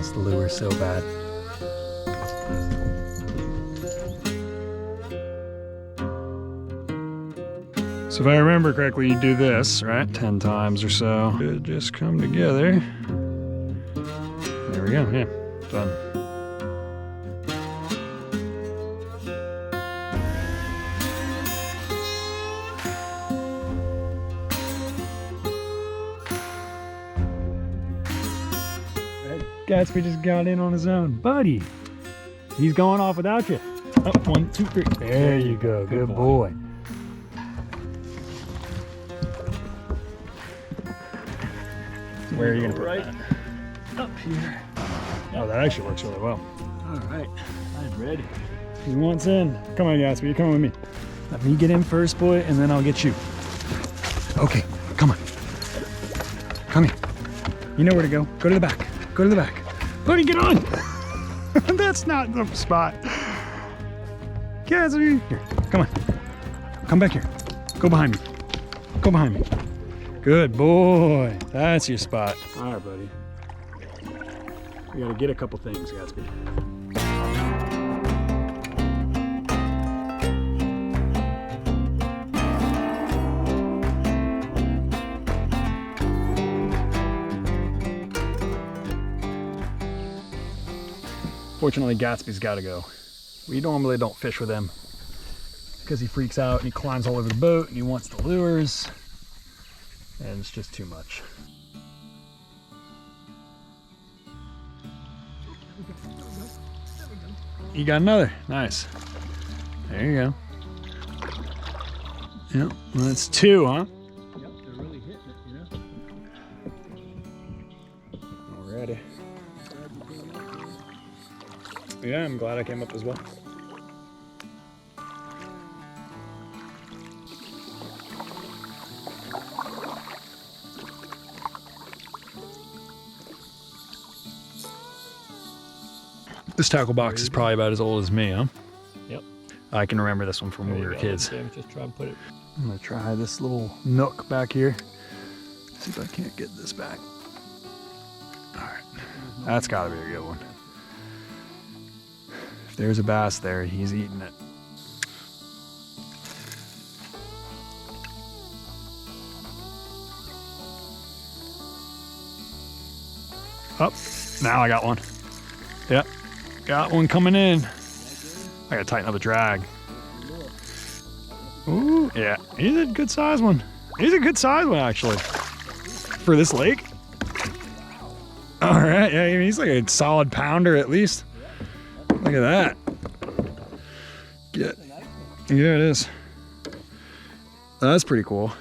wants the lure so bad. So if I remember correctly, you do this, right? 10 times or so. It just come together. There we go, yeah, done. Gatsby just got in on his own. Buddy, he's going off without you. Up, 1, 2, 3. There you go, good boy. Where are you gonna put that? Up here. Oh, that actually works really well. All right, I'm ready. He wants in. Come on, Gatsby, you're coming with me. Let me get in first, boy, and then I'll get you. Okay, come on. Come here. You know where to go. Go to the back. Go to the back. Buddy, get on! That's not the spot. Gatsby, here, come on. Come back here. Go behind me. Go behind me. Good boy. That's your spot. All right, buddy. We gotta get a couple things, Gatsby. Fortunately, Gatsby's got to go. We normally don't fish with him because he freaks out and he climbs all over the boat and he wants the lures, and it's just too much. You got another. Nice. There you go. Yep, well, that's 2, huh? Yep, they're really hitting it, you know? Alrighty. Yeah, I'm glad I came up as well. This tackle box is probably about as old as me, huh? Yep. I can remember this one from when we were kids. Just try and put it. I'm gonna try this little nook back here. See if I can't get this back. All right, that's gotta be a good one. If there's a bass there, he's eating it. Up, now I got one. Yep, got one coming in. I gotta tighten up the drag. Ooh, yeah, he's a good size one. He's a good size one, actually, for this lake. All right, yeah, I mean, he's like a solid pounder at least. Look at that. Yeah, it is. That's pretty cool.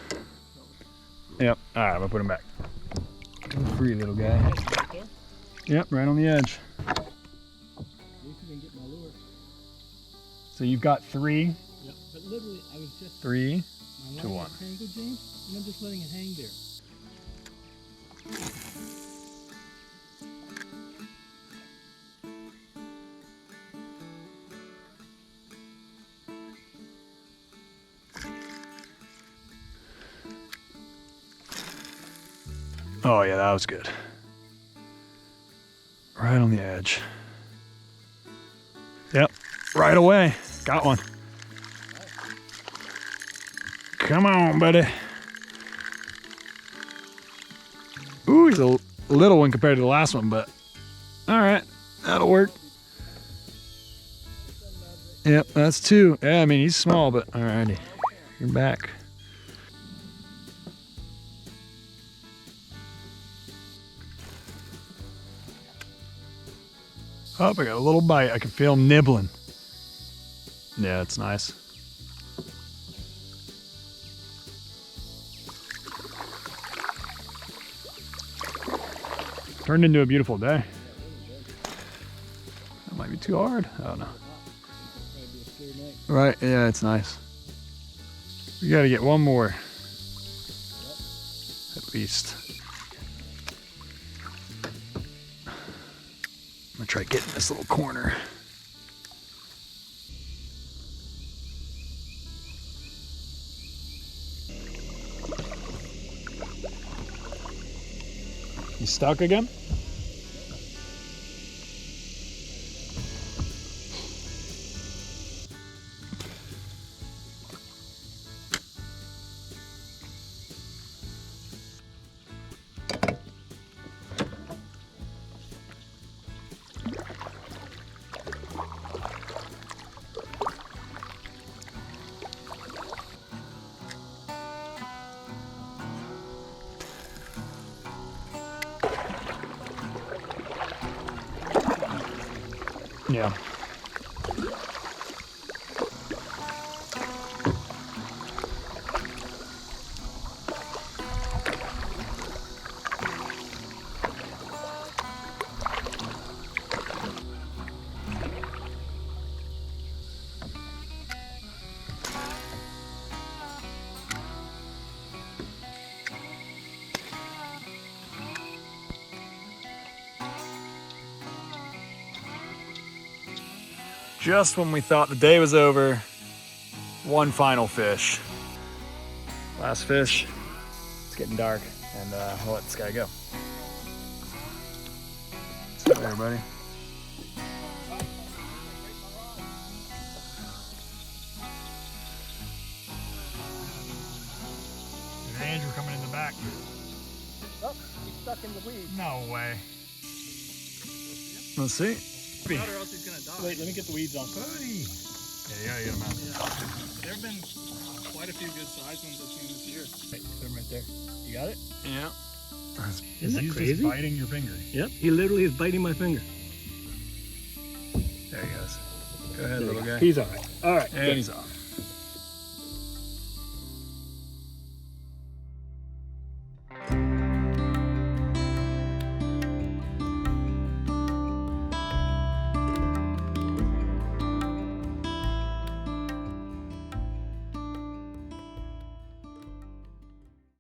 Yep, all right, I'm gonna put him back. Free little guy. Yep, right on the edge. So you've got 3. Yep, but literally, I was just 3 to 1. Tangle, James, and I'm just letting it hang there. Oh yeah, that was good. Right on the edge. Yep, right away. Got one. Come on, buddy. Ooh, he's a little one compared to the last one, but all right, that'll work. Yep, that's 2. Yeah, I mean, he's small, but alrighty, you're back. Oh, I got a little bite. I can feel him nibbling. Yeah, it's nice. Turned into a beautiful day. That might be too hard. I don't know. Right, yeah, it's nice. We gotta get one more. At least. I'm gonna try getting this little corner. You stuck again? Yeah. Just when we thought the day was over, one final fish. Last fish. It's getting dark, and we'll let this guy go. What's up, everybody? There's Andrew coming in the back. Oh, he's stuck in the weeds. No way. Let's see. Or else he's gonna die. Wait, let me get the weeds off. Buddy. Yeah, you gotta get him out. Yeah. There have been quite a few good sized ones I've seen this year. Right, put him right there. You got it? Yeah. Isn't that He's crazy? just biting your finger. Yep, he literally is biting my finger. There he goes. Go ahead, little guy. He's all right. All right. And he's off.